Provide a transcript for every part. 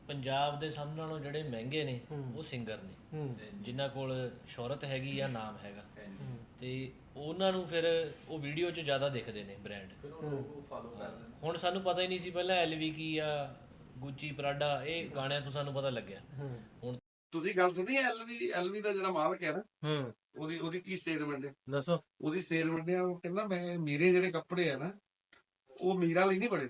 ਪੰਜਾਬ ਦੇ ਸਭ ਨਾਲੋਂ ਜਿਹੜੇ ਮਹਿੰਗੇ ਨੇ ਉਹ ਸਿੰਗਰ ਨੇ ਜਿਨ੍ਹਾਂ ਕੋਲ ਸ਼ੋਹਰਤ ਹੈਗੀ ਆ, ਨਾਮ ਹੈਗਾ, ਤੇ ਉਹਨਾਂ ਨੂੰ ਫਿਰ ਉਹ ਵੀਡੀਓ 'ਚ ਜ਼ਿਆਦਾ ਦਿਖਦੇ ਨੇ ਬ੍ਰਾਂਡ। ਹੁਣ ਸਾਨੂੰ ਪਤਾ ਹੀ ਨਹੀਂ ਸੀ ਪਹਿਲਾਂ LV ਕੀ ਆ, ਗੁੱਚੀ, ਪ੍ਰਾਡਾ, ਇਹ ਗਾਣਿਆਂ ਤੋਂ ਸਾਨੂੰ ਪਤਾ ਲੱਗਿਆ। ਹੁਣ ਤੁਸੀਂ ਗੱਲ ਸੁਣੀ LV ਦਾ ਜਿਹੜਾ ਮਾਲਕ ਹੈ ਨਾ, ਉਹਦੀ ਕੀ ਸਟੇਟਮੈਂਟ ਹੈ ਦੱਸੋ। ਉਹਦੀ ਸਟੇਟਮੈਂਟ ਹੈ, ਉਹ ਕਹਿੰਦਾ ਮੈਂ ਮੇਰੇ ਜਿਹੜੇ ਕੱਪੜੇ ਆ ਨਾ ਉਹ ਅਮੀਰਾਂ ਲਈ ਨਹੀਂ ਬਣੇ,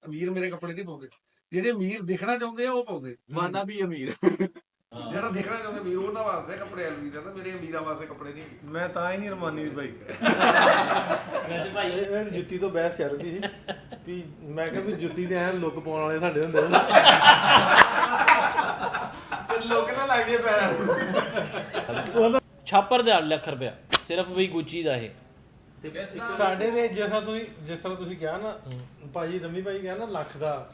ਅਮੀਰ ਮੇਰੇ ਕੱਪੜੇ ਨਹੀਂ ਪਾਉਂਦੇ, ਜਿਹੜੇ ਅਮੀਰ ਦਿਖਣਾ ਚਾਹੁੰਦੇ ਆ ਉਹ ਪਾਉਂਦੇ, ਵਾਨਾ ਵੀ ਅਮੀਰ ਜਿਹੜਾ ਦਿਖਣਾ ਚਾਹੁੰਦਾ ਅਮੀਰ ਉਹਨਾਂ ਵਾਸਤੇ ਕੱਪੜੇ LV ਦਾ, ਮੇਰੇ ਅਮੀਰਾਂ ਵਾਸਤੇ ਕੱਪੜੇ ਨਹੀਂ। ਮੈਂ ਤਾਂ ਹੀ ਨਹੀਂ ਰਮਾਨੀ ਦੀ ਬਾਈ ਵੈਸੇ ਭਾਈ ਇਹ ਜੁੱਤੀ ਤੋਂ ਬਹਿਸ ਚੱਲ ਰਹੀ ਸੀ ਵੀ ਮੈਂ ਕਿਹਾ ਵੀ ਜੁੱਤੀ ਦੇ ਐ ਲੁੱਕ ਪਾਉਣ ਵਾਲੇ ਸਾਡੇ ਹੁੰਦੇ ਲੋਕ ਨਾ ਲੱਗ ਗਏ ਪੈਰਾਂ ਨੂੰ। ਛਾਪਰ ਦਾ 8 ਲੱਖ ਰੁਪਇਆ ਸਿਰਫ ਬਈ ਗੁੱਚੀ ਦਾ। ਇਹ ਸਾਡੇ ਦੇ ਜਿਸ ਤਰ੍ਹਾਂ ਤੁਸੀਂ ਕਿਹਾ ਨਾ ਭਾਜੀ, ਰੰਮੀ ਭਾਈ ਕਿਹਾ ਨਾ ਲੱਖ ਦਾ,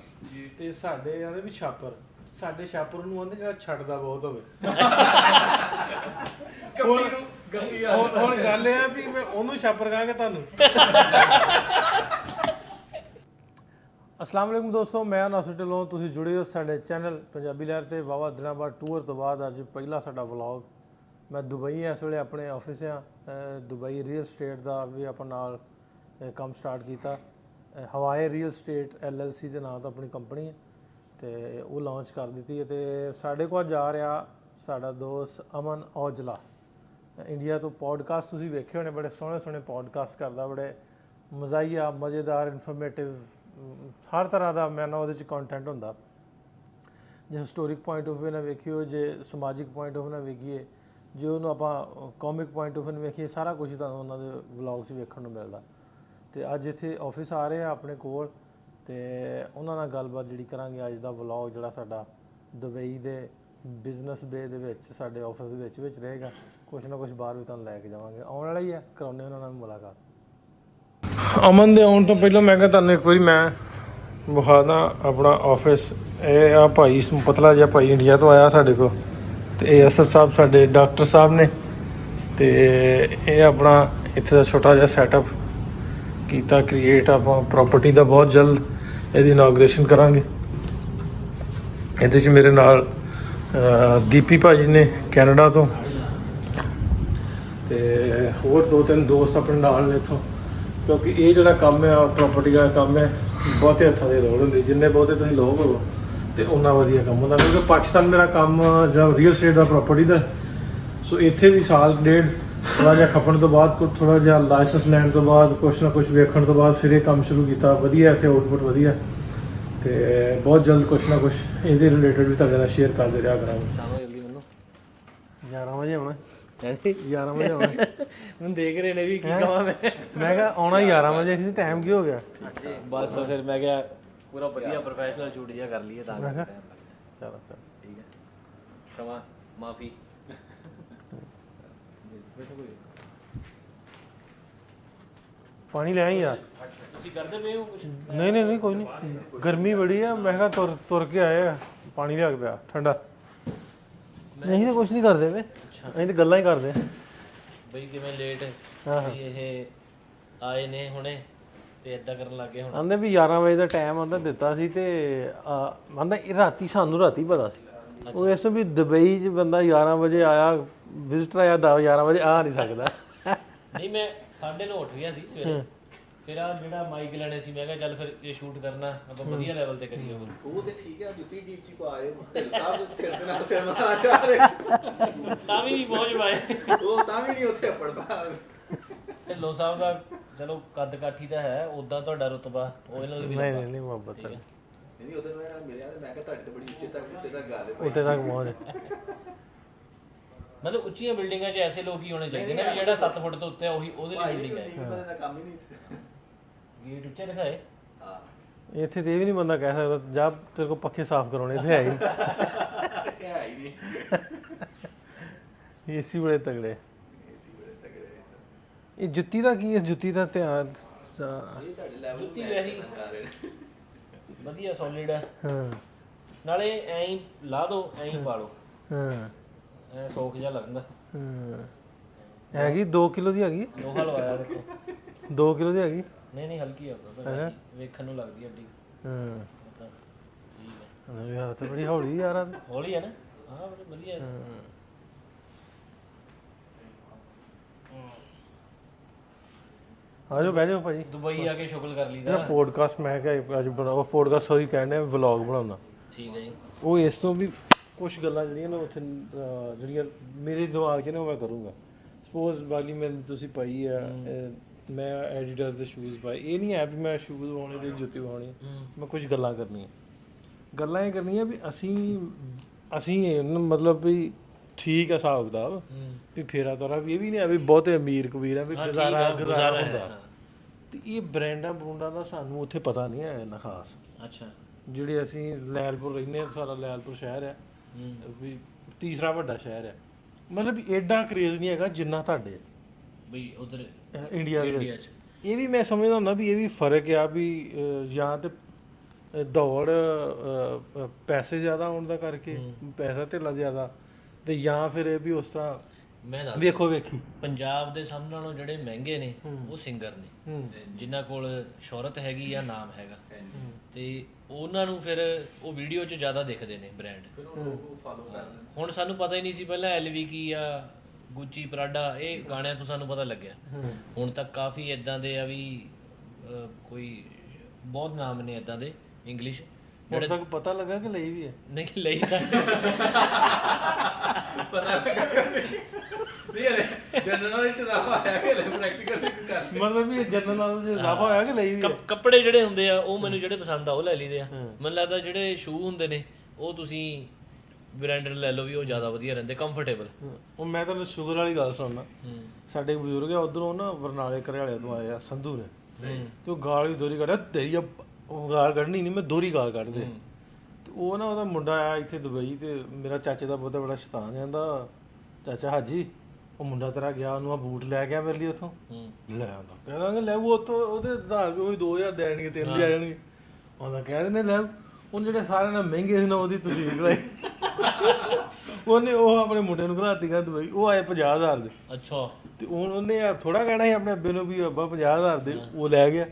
ਤੇ ਸਾਡੇ ਆਂਦੇ ਵੀ ਛਾਪਰ, ਸਾਡੇ ਛਾਪਰ ਨੂੰ ਆਂਦੇ ਜਿਹੜਾ ਛੱਡਦਾ ਬਹੁਤ ਹੋਵੇ। ਹੁਣ ਗੱਲ ਇਹ ਆ ਵੀ ਮੈਂ ਉਹਨੂੰ ਛਾਪਰ ਕਹਾਂਗਾ ਤੁਹਾਨੂੰ। ਅਸਲਾਮ ਵਾਲੇਕੁਮ ਦੋਸਤੋ, ਮੈਂ ਨਾਸਰ ਢਿੱਲੋਂ, ਤੁਸੀਂ ਜੁੜੇ ਹੋ ਸਾਡੇ ਚੈਨਲ ਪੰਜਾਬੀ ਲਹਿਰ ਤੇ। ਵਾਹਵਾ ਦਿਨਾਂ ਬਾਅਦ ਟੂਰ ਤੋਂ ਬਾਅਦ ਅੱਜ ਪਹਿਲਾ ਸਾਡਾ ਵਲੌਗ। ਮੈਂ ਦੁਬਈ ਇਸ ਵੇਲੇ ਆਪਣੇ ਆਫਿਸ ਆ, ਦੁਬਈ ਰੀਅਲ ਸਟੇਟ ਦਾ ਵੀ ਆਪਾਂ ਨਾਲ ਕੰਮ ਸਟਾਰਟ ਕੀਤਾ। ਹਵਾਈ ਰੀਅਲ ਸਟੇਟ LLC ਦੇ ਨਾਂ ਤੋਂ ਆਪਣੀ ਕੰਪਨੀ ਹੈ ਤੇ ਉਹ ਲਾਂਚ ਕਰ ਦਿੱਤੀ ਹੈ। ਤੇ ਸਾਡੇ ਕੋਲ ਜਾ ਰਿਹਾ ਸਾਡਾ ਦੋਸਤ ਅਮਨ ਔਜਲਾ, ਇੰਡੀਆ ਤੋਂ। ਪੋਡਕਾਸਟ ਤੁਸੀਂ ਵੇਖੇ ਹੋਣੇ, ਬੜੇ ਸੋਹਣੇ ਸੋਹਣੇ ਪੋਡਕਾਸਟ ਕਰਦਾ, ਬੜੇ ਮਜ਼ਾਈਆ, ਮਜ਼ੇਦਾਰ, ਇਨਫੋਰਮੇਟਿਵ, ਹਰ ਤਰ੍ਹਾਂ ਦਾ ਮੈਂ ਨਾ ਉਹਦੇ 'ਚ ਕੰਟੈਂਟ ਹੁੰਦਾ। ਜੇ ਹਿਸਟੋਰਿਕ ਪੁਆਇੰਟ ਆਫ ਵਿਊ ਨਾਲ ਵੇਖੀਏ, ਜੇ ਸਮਾਜਿਕ ਪੁਆਇੰਟ ਆਫ ਵਿਊ ਨਾਲ ਵੇਖੀਏ, ਜੇ ਉਹਨੂੰ ਆਪਾਂ ਕਾਮਿਕ ਪੁਆਇੰਟ ਆਫ ਵਿਊ ਨਾਲ ਵੇਖੀਏ, ਸਾਰਾ ਕੁਝ ਤੁਹਾਨੂੰ ਉਹਨਾਂ ਦੇ ਵਲੌਗ 'ਚ ਵੇਖਣ ਨੂੰ ਮਿਲਦਾ। ਤੇ ਅੱਜ ਇੱਥੇ ਆਫਿਸ ਆ ਰਹੇ ਆ ਆਪਣੇ ਕੋਲ, ਤੇ ਉਹਨਾਂ ਨਾਲ ਗੱਲਬਾਤ ਜਿਹੜੀ ਕਰਾਂਗੇ। ਅੱਜ ਦਾ ਵਲੌਗ ਜਿਹੜਾ ਸਾਡਾ ਦੁਬਈ ਦੇ ਬਿਜ਼ਨਸ ਵੇ ਦੇ ਵਿੱਚ ਸਾਡੇ ਆਫਿਸ ਦੇ ਵਿੱਚ ਰਹੇਗਾ। ਕੁਛ ਨਾ ਕੁਛ ਬਾਹਰ ਵੀ ਤੁਹਾਨੂੰ ਲੈ ਕੇ ਜਾਵਾਂਗੇ, ਆਉਣ ਵਾਲਾ ਹੀ ਆ, ਕਰਾਉਂਦੇ ਉਹਨਾਂ ਨਾਲ ਮੁਲਾਕਾਤ। ਅਮਨ ਦੇ ਆਉਣ ਤੋਂ ਪਹਿਲਾਂ ਮੈਂ ਕਿਹਾ ਤੁਹਾਨੂੰ ਇੱਕ ਵਾਰੀ ਮੈਂ ਵਿਖਾਦਾ ਆਪਣਾ ਆਫਿਸ। ਇਹ ਆ ਭਾਈ ਪਤਲਾ ਜਿਹਾ ਭਾਈ ਇੰਡੀਆ ਤੋਂ ਆਇਆ ਸਾਡੇ ਕੋਲ, ਤੇ ਇਹ ਅਸਦ ਸਾਹਿਬ ਸਾਡੇ ਡਾਕਟਰ ਸਾਹਿਬ ਨੇ। ਤੇ ਇਹ ਆਪਣਾ ਇੱਥੇ ਦਾ ਛੋਟਾ ਜਿਹਾ ਸੈਟਅਪ ਕੀਤਾ ਕ੍ਰੀਏਟ ਆਪਾਂ ਪ੍ਰੋਪਰਟੀ ਦਾ। ਬਹੁਤ ਜਲਦ ਇਹਦੀ ਇਨੋਗ੍ਰੇਸ਼ਨ ਕਰਾਂਗੇ। ਇਹਦੇ 'ਚ ਮੇਰੇ ਨਾਲ ਦੀਪੀ ਭਾਜੀ ਨੇ ਕੈਨੇਡਾ ਤੋਂ, ਤੇ ਹੋਰ 2-3 ਦੋਸਤ ਆਪਣੇ ਨਾਲ ਨੇ ਇੱਥੋਂ। ਕਿਉਂਕਿ ਇਹ ਜਿਹੜਾ ਕੰਮ ਹੈ ਪ੍ਰੋਪਰਟੀ ਦਾ ਕੰਮ ਹੈ, ਬਹੁਤੇ ਹੱਥਾਂ ਦੀ ਲੋੜ ਹੁੰਦੀ। ਜਿੰਨੇ ਬਹੁਤੇ ਤੁਸੀਂ ਲੋਕ ਹੋ ਤੇ ਉਨਾ ਵਧੀਆ ਕੰਮ ਹੁੰਦਾ। ਕਿਉਂਕਿ ਪਾਕਿਸਤਾਨ ਮੇਰਾ ਕੰਮ ਜਿਹੜਾ ਰੀਅਲ ਸਟੇਟ ਦਾ ਪ੍ਰੋਪਰਟੀ ਦਾ, ਸੋ ਇੱਥੇ ਵੀ ਸਾਲ ਡੇਢ ਥੋੜ੍ਹਾ ਜਿਹਾ ਖਪਣ ਤੋਂ ਬਾਅਦ, ਥੋੜ੍ਹਾ ਜਿਹਾ ਲਾਇਸੈਂਸ ਲੈਣ ਤੋਂ ਬਾਅਦ, ਕੁਛ ਨਾ ਕੁਛ ਵੇਖਣ ਤੋਂ ਬਾਅਦ ਫਿਰ ਇਹ ਕੰਮ ਸ਼ੁਰੂ ਕੀਤਾ। ਵਧੀਆ ਇੱਥੇ ਆਊਟਪੁੱਟ ਵਧੀਆ, ਤੇ ਬਹੁਤ ਜਲਦ ਕੁਛ ਨਾ ਕੁਛ ਇਹਦੇ ਰਿਲੇਟਡ ਵੀ ਤੁਹਾਡੇ ਨਾਲ ਸ਼ੇਅਰ ਕਰਦੇ ਰਿਹਾ ਕਰਾਂਗੇ। ਸ਼ਾਮ ਜਲਦੀ ਮੈਨੂੰ 11 ਵਜੇ ਆਉਣਾ, 11 ਵਜੇ ਆਉਣਾ। ਮੈਨੂੰ ਦੇਖ ਰਹੇ ਨੇ ਵੀ ਕੀ ਕਹਾਂ ਮੈਂ ਕਿਹਾ ਆਉਣਾ 11 ਵਜੇ ਸੀ, ਟਾਈਮ ਕੀ ਹੋ ਗਿਆ? ਬਸ ਫਿਰ ਮੈਂ ਕਿਹਾ ਪੂਰਾ ਵਧੀਆ ਪ੍ਰੋਫੈਸ਼ਨਲ ਸ਼ੂਟ ਜਿਹਾ ਕਰ ਲਈਏ ਤਾਂ ਕਰਕੇ ਚਲੋ ਚਲੋ ਠੀਕ ਹੈ। क्षमा माफी। ਪਾਣੀ ਲੈ ਆਈ ਯਾਰ। ਤੁਸੀਂ ਕਰਦੇ ਪਏ ਹੋ ਕੁਝ? ਨਹੀਂ ਕੋਈ ਨਹੀਂ, ਗਰਮੀ ਬੜੀ ਆ। ਮੈਂ ਕਿਹਾ ਤੁਰ ਕੇ ਆਏ ਆ, ਪਾਣੀ ਲਿਆ ਕੇ ਪਿਆ ਠੰਡਾ। ਨਹੀਂ ਤਾਂ ਕੁਝ ਨਹੀਂ ਕਰਦੇ ਵੇ, ਅਸੀਂ ਤਾਂ ਗੱਲਾਂ ਹੀ ਕਰਦੇ ਬਈ। ਕਿਵੇਂ ਲੇਟ ਇਹ ਆਏ ਨੇ ਹੁਣੇ ਤੇ ਇਦਾਂ ਕਰਨ ਲੱਗ ਗਏ ਹੁਣ? ਆਂਦੇ ਵੀ 11 ਵਜੇ ਦਾ ਟਾਈਮ ਆਂਦਾ ਦਿੱਤਾ ਸੀ, ਤੇ ਆਂਦਾ ਰਾਤੀ, ਸਾਨੂੰ ਰਾਤੀ ਪਤਾ ਸੀ। ਉਹ ਇਸ ਤੋਂ ਵੀ ਦੁਬਈ 'ਚ ਬੰਦਾ 11 ਵਜੇ ਆਇਆ, ਵਿਜ਼ਿਟਰ ਆਇਆ 11 ਵਜੇ ਆ ਨਹੀਂ ਸਕਦਾ। ਨਹੀਂ, ਮੈਂ 9:30 ਉੱਠ ਗਿਆ ਸੀ ਸਵੇਰੇ। ਫਿਰ ਆ ਜਿਹੜਾ ਮਾਈਕ ਲੈਣੇ ਸੀ, ਮੈਂ ਕਿਹਾ ਚੱਲ ਫਿਰ ਇਹ ਸ਼ੂਟ ਕਰਨਾ ਆਪਾਂ ਵਧੀਆ ਲੈਵਲ ਤੇ ਕਰੀਏ। ਉਹ ਤੇ ਠੀਕ ਹੈ, ਜੁੱਤੀ ਡੀਪ ਚ ਪਾਏ ਸਾਹਿਬ ਸਿਰ ਦੇ ਨਾਲ ਸਿਰ ਮਾਰਨਾ ਚਾਹ ਰਹੇ, ਤਾਂ ਵੀ ਨਹੀਂ ਪਹੁੰਚ ਪਾਏ। ਉਹ ਤਾਂ ਵੀ ਨਹੀਂ ਉੱਥੇ ਪੜਦਾ। ਢਿੱਲੋਂ ਸਾਹਿਬ ਦਾ ਚਲੋ ਕੱਦ ਕਾਠੀ ਤਾਂ ਹੈ, ਉਦਾਂ ਤੁਹਾਡਾ ਰੁਤਬਾ ਉਹ ਇਹਨਾਂ ਦੇ ਵੀ ਨਹੀਂ ਮੁਹੱਬਤ ਹੈ। ਨਹੀਂ ਉਹਦੇ ਨਾਲ ਮਿਲਿਆ ਤੇ ਮੈਂ ਕਿਹਾ ਤੁਹਾਡੇ ਤੇ ਬੜੀ ਉੱਚੇ ਤੱਕ ਗੱਲ ਹੈ, ਉੱਤੇ ਤੱਕ ਪਹੁੰਚ। ਮਤਲਬ ਉੱਚੀਆਂ ਬਿਲਡਿੰਗਾਂ 'ਚ ਐਸੇ ਲੋਕ ਹੀ ਹੋਣੇ ਚਾਹੀਦੇ ਨੇ ਜਿਹੜਾ 7 ਫੁੱਟ ਤੋਂ ਉੱਤੇ ਉਹੀ ਉਹਦੇ ਲਈ ਬਿਲਡਿੰਗ ਹੈ। ਕੰਮ ਹੀ ਨਹੀਂ ਗੇਟ ਉੱਚੇ ਦਿਖਾਏ। ਇੱਥੇ ਤੇ ਇਹ ਵੀ ਨਹੀਂ ਬੰਦਾ ਕਹਿ ਸਕਦਾ ਜਾ ਤੇਰੇ ਕੋਲ ਪੱਖੇ ਸਾਫ਼ ਕਰਾਉਣੇ, ਇੱਥੇ ਹੈ ਹੀ ਨਹੀਂ। ਏਸੀ ਬੜੇ ਤਗੜੇ। ਇਹ ਜੁੱਤੀ ਦਾ ਕੀ ਹੈ? ਜੁੱਤੀ ਦਾ ਧਿਆਨ ਜੁੱਤੀ ਵੈਸੀ ਵਧੀਆ ਸੋਲਿਡ ਹੈ। ਹਾਂ, ਨਾਲੇ ਐਂ ਹੀ ਲਾ ਦੋ, ਐਂ ਹੀ ਪਾ ਲਓ, ਹਾਂ ਐ ਸੌਖ ਜਿਹਾ ਲੱਗਦਾ। ਹੈਗੀ 2 ਕਿਲੋ ਦੀ ਹੈਗੀ। ਲੋਹਾ ਲਵਾਇਆ ਦੇਖੋ। 2 ਕਿਲੋ ਦੀ ਹੈਗੀ। ਨਹੀਂ ਹਲਕੀ ਆ, ਵੇਖਣ ਨੂੰ ਲੱਗਦੀ ਅੱਡੀ। ਹਾਂ ਠੀਕ ਹੈ। ਯਾਰ ਤੇ ਬੜੀ ਹੌਲੀ ਯਾਰ ਆ ਤੇ। ਹੌਲੀ ਹੈ ਨਾ ਹਾਂ ਬੜੇ ਵਧੀਆ ਆ ਜਾਓ ਬਹਿ ਜਾਓ ਭਾਜੀ। ਦੁਬਈ ਆ ਕੇ ਸ਼ੁਗਲ ਕਰ ਲਈਦਾ ਪੋਡਕਾਸਟ ਮੈਂ ਕਿਹਾ ਅੱਜ ਬਣਾਓ ਪੋਡਕਾਸਟ ਸੌਰੀ ਕਹਿੰਦੇ ਵਲੌਗ ਬਣਾਉਣਾ। ਠੀਕ ਹੈ ਜੀ ਉਹ ਇਸ ਤੋਂ ਵੀ ਕੁਝ ਗੱਲਾਂ ਜਿਹੜੀਆਂ ਨਾ ਉੱਥੇ ਜਿਹੜੀਆਂ ਮੇਰੇ ਦਿਮਾਗ 'ਚ ਨੇ ਉਹ ਮੈਂ ਕਰੂੰਗਾ। ਸਪੋਜ਼ ਵਾਲੀ ਮੈਨੂੰ ਤੁਸੀਂ ਪਾਈ ਆ ਮੈਂ ਐਡੀਡਾਸ ਦੇ ਸ਼ੂਜ਼ ਪਾਏ, ਇਹ ਨਹੀਂ ਹੈ ਵੀ ਮੈਂ ਸ਼ੂਜ਼ ਪਾਉਣੇ ਤੇ ਜੁੱਤੀ ਪਾਉਣੀ, ਮੈਂ ਕੁਝ ਗੱਲਾਂ ਕਰਨੀਆਂ। ਗੱਲਾਂ ਇਹ ਕਰਨੀਆਂ ਵੀ ਅਸੀਂ ਮਤਲਬ ਵੀ ਠੀਕ ਆ ਹਿਸਾਬ ਕਿਤਾਬ ਵੀ ਫੇਰਾ ਤੋਰਾ ਵੀ ਇਹ ਵੀ ਨਹੀਂ ਆ ਵੀ ਬਹੁਤੇ ਅਮੀਰ ਕਬੀਰ ਆ ਵੀ ਗੁਜ਼ਾਰਾ ਹੁੰਦਾ। ਤੇ ਇਹ ਬ੍ਰਾਂਡਾਂ ਬਰੂੰਡਾਂ ਦਾ ਸਾਨੂੰ ਉੱਥੇ ਪਤਾ ਨਹੀਂ ਹੈ ਇੰਨਾ ਖਾਸ। ਅੱਛਾ ਜਿਹੜੇ ਅਸੀਂ ਲੈਲਪੁਰ ਰਹਿੰਦੇ ਹਾਂ, ਸਾਰਾ ਲੈਲਪੁਰ ਸ਼ਹਿਰ ਹੈ ਵੀ ਤੀਸਰਾ ਵੱਡਾ ਸ਼ਹਿਰ ਹੈ, ਮਤਲਬ ਵੀ ਐਡਾ ਕਰੇਜ਼ ਨਹੀਂ ਹੈਗਾ ਜਿੰਨਾ ਤੁਹਾਡੇ ਬਈ ਉਧਰ ਇੰਡੀਆ ਚ। ਇਹ ਵੀ ਮੈਂ ਸਮਝਦਾ ਹੁੰਦਾ ਵੀ ਇਹ ਵੀ ਫਰਕ ਆ ਵੀ ਜਾਂ ਤੇ ਦੌੜ ਪੈਸੇ ਜ਼ਿਆਦਾ ਹੋਣ ਦਾ ਕਰਕੇ ਪੈਸਾ ਧੇਲਾ ਜ਼ਿਆਦਾ, ਤੇ ਜਾਂ ਫਿਰ ਇਹ ਵੀ ਉਸ ਤਰ੍ਹਾਂ ਮੈਂ ਦੱਸ ਵੇਖੋ ਵੇਖੀ ਪੰਜਾਬ ਦੇ ਸਭ ਨਾਲੋਂ ਜਿਹੜੇ ਮਹਿੰਗੇ ਨੇ ਉਹ ਸਿੰਗਰ ਨੇ ਜਿਨ੍ਹਾਂ ਕੋਲ ਸ਼ੋਹਰਤ ਹੈਗੀ ਆ ਨਾਮ ਹੈਗਾ, ਤੇ ਉਹਨਾਂ ਨੂੰ ਫਿਰ ਉਹ ਵੀਡੀਓ 'ਚ ਜ਼ਿਆਦਾ ਦਿਖਦੇ ਨੇ ਬ੍ਰਾਂਡ। ਹੁਣ ਸਾਨੂੰ ਪਤਾ ਹੀ ਨਹੀਂ ਸੀ ਪਹਿਲਾਂ ਐਲਵੀ ਕੀ ਆ, ਗੁੱਚੀ, ਪ੍ਰਾਡਾ, ਇਹ ਗਾਣਿਆਂ ਤੋਂ ਸਾਨੂੰ ਪਤਾ ਲੱਗਿਆ। ਹੁਣ ਤੱਕ ਕਾਫੀ ਇਦਾਂ ਦੇ ਆ ਵੀ ਕੋਈ ਬਹੁਤ ਨਾਮ ਨੇ ਇਦਾਂ ਦੇ ਇੰਗਲਿਸ਼ ਹੁਣ ਤੱਕ ਪਤਾ ਲੱਗਾ ਕਿ ਲਈ ਵੀ ਹੈ ਨਹੀਂ ਲਈ ਤਾਂ ਜਨਰਲ ਵਿੱਚ ਇਜ਼ਾਫਾ ਹੈ ਕਿ ਪ੍ਰੈਕਟੀਕਲ ਕਰ ਮਤਲਬ ਵੀ ਜਨਰਲ ਨਾਲੋਂ ਜੇ ਇਜ਼ਾਫਾ ਹੋਇਆ ਕਿ ਲਈ ਵੀ ਹੈ। ਕੱਪੜੇ ਜਿਹੜੇ ਹੁੰਦੇ ਆ ਉਹ ਮੈਨੂੰ ਜਿਹੜੇ ਪਸੰਦ ਆ ਉਹ ਲੈ ਲਈਦੇ ਆ। ਮੈਨੂੰ ਲੱਗਦਾ ਜਿਹੜੇ ਸ਼ੂ ਹੁੰਦੇ ਨੇ ਉਹ ਤੁਸੀਂ ਬ੍ਰਾਂਡਡ ਲੈ ਲਓ ਵੀ ਉਹ ਜ਼ਿਆਦਾ ਵਧੀਆ ਰਹਿੰਦੇ, ਕੰਫਰਟੇਬਲ। ਉਹ ਮੈਂ ਤੁਹਾਨੂੰ ਸ਼ੂਗਰ ਵਾਲੀ ਗੱਲ ਸੁਣਨਾ, ਸਾਡੇ ਬਜ਼ੁਰਗ ਆ ਉਧਰੋਂ ਨਾ ਬਰਨਾਲੇ ਘਰਿਆਲੇ ਤੋਂ ਆਏ ਆ ਸੰਧੂ ਨੇ, ਤੇ ਉਹ ਗਾਲ ਵੀ ਦੋਹਰੀ ਕੱਢਿਆ ਤੇਰੀ ਉਹ ਗਾਲ ਕੱਢਣੀ ਨਹੀਂ, ਮੈਂ ਦੋਹਰੀ ਗਾਲ ਕੱਢਦੇ। ਤੇ ਉਹ ਨਾ ਉਹਦਾ ਮੁੰਡਾ ਆਇਆ ਇੱਥੇ ਦੁਬਈ, ਤੇ ਮੇਰਾ ਚਾਚੇ ਦਾ ਬਹੁਤਾ ਬੜਾ ਸ਼ੈਤਾਨ ਕਹਿੰਦਾ ਚਾਚਾ ਹਾਜੀ ਉਹ ਮੁੰਡਾ ਤੇਰਾ ਗਿਆ ਉਹਨੂੰ ਆ ਬੂਟ ਲੈ ਗਿਆ ਮੇਰੇ ਲਈ ਉੱਥੋਂ, ਲੈ ਆਉਂਦਾ ਕਹਿੰਦਾ ਲੈ ਉਹ ਉੱਥੋਂ ਉਹਦੇ ਆਧਾਰ ਵੀ 2000 ਦੇਣਗੇ 3 ਆ ਜਾਣਗੇ, ਉਹਦਾ ਕਹਿ ਦਿੰਦੇ ਲੈ ਉਹ ਜਿਹੜੇ ਸਾਰਿਆਂ ਨਾਲ ਮਹਿੰਗੇ ਸੀ ਨਾ ਉਹਦੀ ਤੁਸੀਂ ਕਰਾਈ। ਉਹਨੇ ਉਹ ਆਪਣੇ ਮੁੰਡੇ ਨੂੰ ਘਲਾਤੀ ਕਹਿੰਦਾ ਦੁਬਈ, ਉਹ ਆਏ 50000 ਦੇ। ਅੱਛਾ ਤੇ ਹੁਣ ਉਹਨੇ ਥੋੜਾ ਕਹਿਣਾ ਸੀ ਆਪਣੇ ਅੱਬੇ ਨੂੰ ਵੀ ਅੱਬਾ 50000 ਦੇ, ਉਹ ਲੈ ਗਿਆ।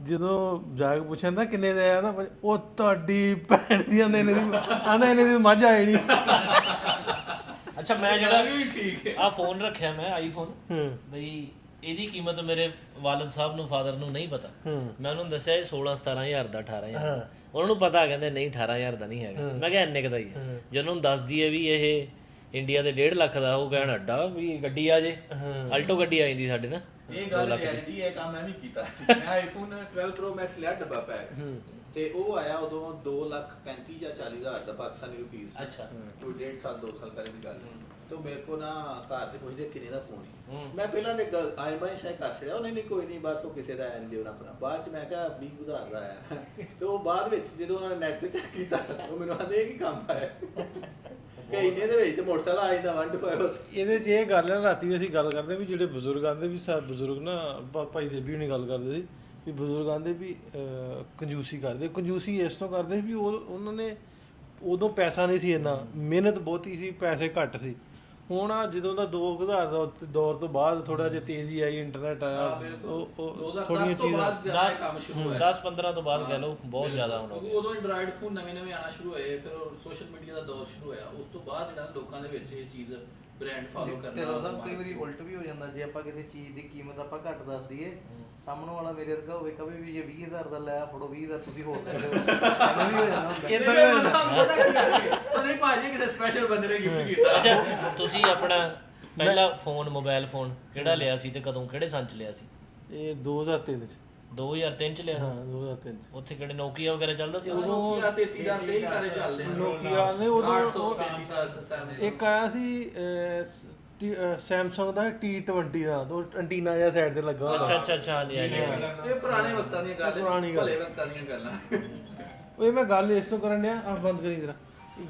ਜਦੋਂ ਜਾ ਕੇ ਪੁੱਛਿਆ ਤਾਂ ਕਿੰਨੇ ਦਾ ਆਇਆ, ਤਾਂ ਉਹ ਤੁਹਾਡੀ ਭੈਣ ਦੀ ਆਂਦੇ ਇਹਨੇ ਦੀ ਮੱਝ ਆਈ ਨਹੀਂ। ਅੱਛਾ ਮੈਂ ਜਿਹੜਾ ਆ ਫੋਨ ਰੱਖਿਆ ਮੈਂ ਆਈਫੋਨ, ਬਈ ਇਹਦੀ ਕੀਮਤ ਮੇਰੇ ਵਾਲਿਦ ਸਾਹਿਬ ਨੂੰ ਫਾਦਰ ਨੂੰ ਨਹੀਂ ਪਤਾ। ਮੈਂ ਉਹਨੂੰ ਦੱਸਿਆ ਇਹ 16-17 ਦਾ 18,000 ਦਾ, ਉਹਨਾਂ ਨੂੰ ਪਤਾ, ਕਹਿੰਦੇ ਨਹੀਂ 18,000 ਦਾ ਨਹੀਂ ਹੈਗਾ। ਮੈਂ ਕਿਹਾ ਇੰਨੇ ਕੁ ਦਾ ਹੀ ਹੈ। ਜਦੋਂ ਉਹਨੂੰ ਦੱਸਦੀ ਹੈ ਵੀ ਇਹ ਇੰਡੀਆ ਦੇ 1.5 ਲੱਖ ਦਾ, ਉਹ ਕਹਿਣ ਅੱਡਾ ਵੀ ਗੱਡੀ ਆ ਜੇ, ਅਲਟੋ ਗੱਡੀ ਆ ਜਾਂਦੀ ਸਾਡੇ ਨਾ। ਇਹ ਗੱਲ ਰਿਐਲਿਟੀ ਹੈ, ਕੰਮ ਮੈਂ ਵੀ ਕੀਤਾ। ਮੈਂ ਆਈਫੋਨ 12 Pro Max ਲਿਆ ਡੱਬਾ ਪੈਕ, ਤੇ ਉਹ ਆਇਆ ਉਦੋਂ 2,35,000 ਜਾਂ 40,000 ਦਾ ਪਾਕਿਸਤਾਨੀ ਰੁਪਈਸ। ਅੱਛਾ ਕੋਈ 1.5 ਸਾਲ 2 ਸਾਲ ਪਹਿਲੇ ਦੀ ਗੱਲ ਹੈ। ਤੇ ਮੇਰੇ ਕੋ ਨਾ ਘਰ ਦੇ ਪੁੱਛਦੇ ਕਿੰਨੇ ਦਾ ਫੋਨ ਹੈ, ਮੈਂ ਪਹਿਲਾਂ ਦੇ ਆਇਮਾ ਸ਼ਾਇਦ ਕਰ ਛੜਿਆ, ਉਹਨੇ ਨਹੀਂ ਕੋਈ ਨਹੀਂ ਬਸ ਉਹ ਕਿਸੇ ਦਾ ਐਨ ਦਿਓ ਆਪਣਾ। ਬਾਅਦ ਚ ਮੈਂ ਕਿਹਾ 20,000 ਦਾ ਆਇਆ, ਤੇ ਉਹ ਬਾਅਦ ਵਿੱਚ ਜਦੋਂ ਉਹਨਾਂ ਨੇ ਨੈਟ ਤੇ ਚੈੱਕ ਕੀਤਾ ਉਹ ਮੈਨੂੰ ਆਂਦੇ ਕੀ ਕੰਮ ਆਇਆ ਕਿ ਇੰਨੇ ਦੇ ਵਿੱਚ ਤੇ ਮੋਟਰਸਾਈਕਲ ਆ ਜਾਂਦਾ 125। ਇਹਦੇ 'ਚ ਇਹ ਗੱਲ ਹੈ, ਰਾਤੀ ਵੀ ਅਸੀਂ ਗੱਲ ਕਰਦੇ ਵੀ ਜਿਹੜੇ ਬਜ਼ੁਰਗ ਆਂਦੇ ਵੀ ਬਜ਼ੁਰਗ ਨਾ ਭਾਈ ਦੇਬੀ ਹੁਣੀ ਗੱਲ ਕਰਦੇ ਸੀ ਵੀ ਬਜ਼ੁਰਗ ਆਂਦੇ ਵੀ ਕੰਜੂਸੀ ਕਰਦੇ। ਕੰਜੂਸੀ ਇਸ ਤੋਂ ਕਰਦੇ ਵੀ ਉਹਨਾਂ ਨੇ ਉਦੋਂ ਪੈਸਾ ਨਹੀਂ ਸੀ ਇੰਨਾ, ਮਿਹਨਤ ਬਹੁਤੀ ਸੀ, ਪੈਸੇ ਘੱਟ ਸੀ। ਹੁਣ ਆ ਜਦੋਂ ਦਾ 2000 ਦਾ ਦੌਰ ਤੋਂ ਬਾਅਦ ਥੋੜਾ ਜਿਹਾ ਤੇਜ਼ੀ ਆਈ, ਇੰਟਰਨੈਟ ਆਇਆ, ਥੋੜੀਆਂ ਚੀਜ਼ਾਂ 10-15 ਤੋਂ ਬਾਅਦ ਕਹਿ ਲਓ ਬਹੁਤ ਜ਼ਿਆਦਾ ਹੋਣਾ। ਉਦੋਂ ਐਂਡਰਾਇਡ ਫੋਨ ਨਵੇਂ ਆਣਾ ਸ਼ੁਰੂ ਹੋਏ, ਫਿਰ ਸੋਸ਼ਲ ਮੀਡੀਆ ਦਾ ਦੌਰ ਸ਼ੁਰੂ ਹੋਇਆ। ਉਸ ਤੋਂ ਬਾਅਦ ਜਿਹੜਾ ਲੋਕਾਂ ਦੇ ਵਿੱਚ ਇਹ ਚੀਜ਼ ਬ੍ਰਾਂਡ ਫਾਲੋ ਕਰਨਾ। ਤੇ ਸਭ ਕਈ ਵਾਰੀ ਉਲਟ ਵੀ ਹੋ ਜਾਂਦਾ, ਜੇ ਆਪਾਂ ਕਿਸੇ ਚੀਜ਼ ਦੀ ਕੀਮਤ ਆਪਾਂ ਘੱਟ ਦੱਸ ਦਈਏ, ਸਾਹਮਣੇ ਵਾਲਾ ਮੇਰੇ ਵਰਗਾ ਹੋਵੇ ਕਵੇ ਵੀ ਜੇ 20,000 ਦਾ ਲਿਆ ਫੜੋ 20,000 ਤੁਸੀਂ ਹੋਰ ਲੈ ਲਓ, ਐਵੇਂ ਵੀ ਹੋ ਜਾਂਦਾ ਹੁੰਦਾ। ਇਦਾਂ ਪਰ ਨਹੀਂ ਭਾਜੀ ਕਿਸੇ ਸਪੈਸ਼ਲ ਬੰਦੇ ਨੇ ਗਿਫਟ ਕੀਤਾ। ਅੱਛਾ ਤੁਸੀਂ ਆਪਣਾ ਪਹਿਲਾ ਫੋਨ ਮੋਬਾਈਲ ਫੋਨ ਕਿਹੜਾ ਲਿਆ ਸੀ ਤੇ ਕਦੋਂ, ਕਿਹੜੇ ਸੰਨ ਚ ਲਿਆ ਸੀ? ਇਹ 2003 ਚ 2003 ਚ ਲਿਆ? ਹਾਂ 2003 ਚ। ਉੱਥੇ ਕਿਹੜੇ ਨੋਕੀਆ ਵਗੈਰਾ ਚੱਲਦਾ ਸੀ ਉਦੋਂ? ਨੋਕੀਆ 3310 ਸਹੀ ਸਾਰੇ ਚੱਲਦੇ ਨੇ। ਨੋਕੀਆ ਨੇ ਉਦੋਂ 833 ਇੱਕ ਆਇਆ ਸੀ ਸੈਮਸੰਗ ਦਾ T20 ਦਾ, ਉਹ ਐਂਟੀਨਾ ਜਿਹਾ ਸਾਈਡ ਤੇ ਲੱਗਾ ਹੁੰਦਾ। ਅੱਛਾ ਹਾਂਜੀ। ਇਹ ਪੁਰਾਣੇ ਵਕਤਾਂ ਦੀਆਂ ਗੱਲਾਂ, ਭਲੇ ਵਕਤਾਂ ਦੀਆਂ ਗੱਲਾਂ। ਉਹ ਮੈਂ ਗੱਲ ਇਸ ਤੋਂ ਕਰਨ ਡਿਆ, ਬੰਦ ਕਰੀ ਜਰਾ।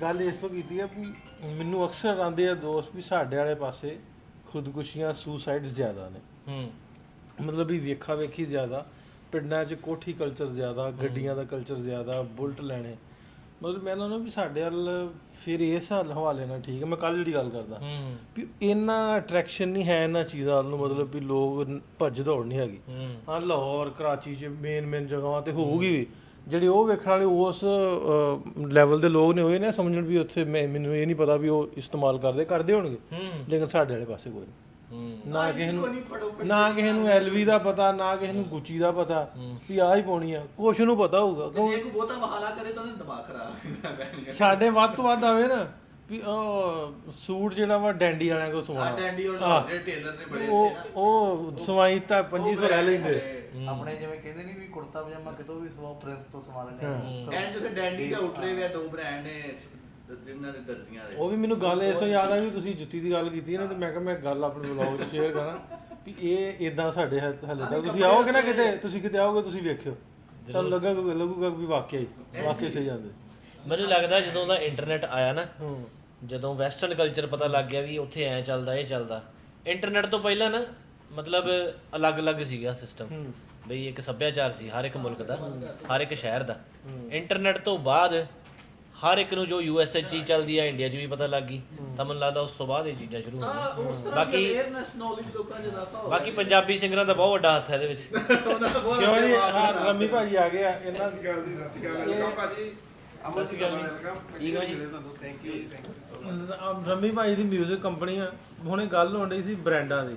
ਗੱਲ ਇਸ ਤੋਂ ਕੀਤੀ ਆ ਵੀ ਮੈਨੂੰ ਅਕਸਰ ਆਉਂਦੇ ਆ ਦੋਸਤ ਵੀ ਸਾਡੇ ਵਾਲੇ ਪਾਸੇ ਖੁਦਕੁਸ਼ੀਆਂ ਸੁਸਾਈਡਸ ਜ਼ਿਆਦਾ ਨੇ, ਮਤਲਬ ਵੀ ਵੇਖਾ ਵੇਖੀ ਜ਼ਿਆਦਾ, ਪਿੰਡਾਂ 'ਚ ਕੋਠੀ ਕਲਚਰ ਜ਼ਿਆਦਾ, ਗੱਡੀਆਂ ਦਾ ਕਲਚਰ ਜ਼ਿਆਦਾ, ਬੁਲਟ ਲੈਣੇ। ਮਤਲਬ ਮੈਂ ਉਹਨਾਂ ਨੂੰ ਵੀ ਸਾਡੇ ਵੱਲ ਫਿਰ ਇਸ ਹਵਾਲੇ ਨਾਲ ਠੀਕ ਹੈ, ਮੈਂ ਕੱਲ੍ਹ ਜਿਹੜੀ ਗੱਲ ਕਰਦਾ ਵੀ ਇੰਨਾ ਅਟਰੈਕਸ਼ਨ ਨਹੀਂ ਹੈ ਇਹਨਾਂ ਚੀਜ਼ਾਂ ਵੱਲ ਨੂੰ, ਮਤਲਬ ਵੀ ਲੋਕ ਭੱਜ ਦੌੜ ਨਹੀਂ ਹੈਗੀ। ਹਾਂ ਲਾਹੌਰ ਕਰਾਚੀ 'ਚ ਮੇਨ ਜਗ੍ਹਾਵਾਂ 'ਤੇ ਹੋਊਗੀ ਵੀ, ਜਿਹੜੀ ਉਹ ਵੇਖਣ ਵਾਲੇ ਉਸ ਲੈਵਲ ਦੇ ਲੋਕ ਨੇ ਹੋਏ ਨੇ ਸਮਝਣ ਵੀ ਉੱਥੇ ਮੈਨੂੰ ਇਹ ਨਹੀਂ ਪਤਾ ਵੀ ਉਹ ਇਸਤੇਮਾਲ ਕਰਦੇ ਹੋਣਗੇ, ਲੇਕਿਨ ਸਾਡੇ ਵਾਲੇ ਪਾਸੇ ਕੋਈ ਨਹੀਂ। ਨਾ ਕਿਸੇ ਨੂੰ ਐਲਵੀ ਦਾ ਪਤਾ, ਨਾ ਕਿਸੇ ਨੂੰ ਗੁੱਚੀ ਦਾ ਪਤਾ ਵੀ ਆਹ ਹੀ ਪਾਉਣੀ ਆ, ਕੁਛ ਨੂੰ ਪਤਾ ਹੋਊਗਾ। ਜੇ ਕੋਈ ਬਹੁਤਾ ਵਹਾਲਾ ਕਰੇ ਤਾਂ ਉਹਦਾ ਦਿਮਾਗ ਖਰਾਬ ਹੁੰਦਾ। ਸਾਡੇ ਵੱਧ ਤੋਂ ਵੱਧ ਆਵੇ ਨਾ ਵੀ ਉਹ ਸੂਟ ਜਿਹੜਾ ਵਾ ਡੈਂਡੀ ਵਾਲਿਆਂ ਕੋਲ ਸਵਾਉਣਾ, ਡੈਂਡੀ ਉਹ ਜਿਹੜੇ ਟੇਲਰ ਨੇ ਬੜੇ ਅੱਛੇ ਨਾ, ਉਹ ਸਵਾਈ ਤਾਂ 2500 ਲੈ ਲੈਂਦੇ। ਆਪਣੇ ਜਿਵੇਂ ਕਹਿੰਦੇ ਨਹੀਂ ਵੀ ਕੁੜਤਾ ਪਜਾਮਾ ਕਿਤੋਂ ਵੀ ਸਵਾ, ਪ੍ਰਿੰਸ ਤੋਂ ਸਵਾ ਲੈਣੇ। ਐਂ ਜਿਵੇਂ ਡੈਂਡੀ ਦਾ ਉਟਰੇ ਵੇ ਦੋ ਬ੍ਰਾਂਡ ਨੇ ਜਿਨ੍ਹਾਂ ਦੇ ਦਰਜੀਆਂ ਦੇ। ਉਹ ਵੀ ਮੈਨੂੰ ਗੱਲ ਇਸ ਤੋਂ ਯਾਦ ਆ ਵੀ ਤੁਸੀਂ ਜੁੱਤੀ ਦੀ ਗੱਲ ਕੀਤੀ ਹੈ ਨਾ, ਤੇ ਮੈਂ ਕਿਹਾ ਮੈਂ ਗੱਲ ਆਪਣੇ ਵਲੌਗ 'ਚ ਸ਼ੇਅਰ ਕਰਾਂ ਵੀ ਇਹ ਇਦਾਂ ਸਾਡੇ ਹੱਲੇ ਤੱਕ ਤੁਸੀਂ ਆਓਗੇ ਨਾ ਕਿਤੇ, ਤੁਸੀਂ ਕਿਤੇ ਆਓਗੇ ਤੁਸੀਂ ਵੇਖਿਓ, ਤੁਹਾਨੂੰ ਲੱਗੂਗਾ ਵੀ ਵਾਕਿਆ ਸਹੀ ਜਾਂਦੇ। ਮੈਨੂੰ ਲੱਗਦਾ ਜਦੋਂ ਦਾ ਇੰਟਰਨੈਟ ਆਇਆ ਨਾ, ਜਦੋਂ ਵੈਸਟਰਨ ਕਲਚਰ ਪਤਾ ਲੱਗ ਗਿਆ ਵੀ ਉੱਥੇ ਐ ਚੱਲਦਾ ਇਹ ਚੱਲਦਾ, ਇੰਟਰਨੈਟ ਤੋਂ ਪਹਿਲਾਂ ਨਾ ਮਤਲਬ ਅਲੱਗ-ਅਲੱਗ ਸੀਗਾ ਸਿਸਟਮ, ਬਈ ਇੱਕ ਸੱਭਿਆਚਾਰ ਸੀ ਹਰ ਇੱਕ ਮੁਲਕ ਦਾ, ਹਰ ਇੱਕ ਸ਼ਹਿਰ ਦਾ। ਇੰਟਰਨੈਟ ਤੋਂ ਬਾਅਦ ਹਰ ਇੱਕ ਨੂੰ ਜੋ USA 'ਚ ਚੱਲਦੀ ਆ ਇੰਡੀਆ 'ਚ ਵੀ ਪਤਾ ਲੱਗ ਗਈ, ਤਾਂ ਮੈਨੂੰ ਲੱਗਦਾ ਉਸ ਤੋਂ ਬਾਅਦ ਇਹ ਚੀਜ਼ਾਂ ਸ਼ੁਰੂ ਹੋਈਆਂ। ਬਾਕੀ ਅਵੇਅਰਨੈਸ ਨੌਲੇਜ ਲੋਕਾਂ 'ਚ ਇਜ਼ਾਫਾ ਹੋ ਬਾਕੀ ਪੰਜਾਬੀ ਸਿੰਗਰਾਂ ਦਾ ਬਹੁਤ ਵੱਡਾ ਹੱਥ ਹੈ ਇਹਦੇ ਵਿੱਚ। ਉਹਨਾਂ ਦਾ ਬਹੁਤ ਕਿਉਂ ਜੀ ਰੰਮੀ ਭਾਜੀ ਆ ਗਏ ਆ, ਇਹਨਾਂ ਸਤਿ ਸ਼੍ਰੀ ਅਕਾਲ ਵੈਲਕਮ ਭਾਜੀ। ਅਮਰ ਜੀ ਵੈਲਕਮ, ਠੀਕ ਹੋ ਜੀ? ਤੁਹਾਨੂੰ ਥੈਂਕ ਯੂ ਜੀ। ਰੰਮੀ ਭਾਜੀ ਦੀ 뮤직 ਕੰਪਨੀ ਆ, ਹੁਣੇ ਗੱਲ ਹੋਣ ਡਈ ਸੀ ਬ੍ਰਾਂਡਾਂ ਦੀ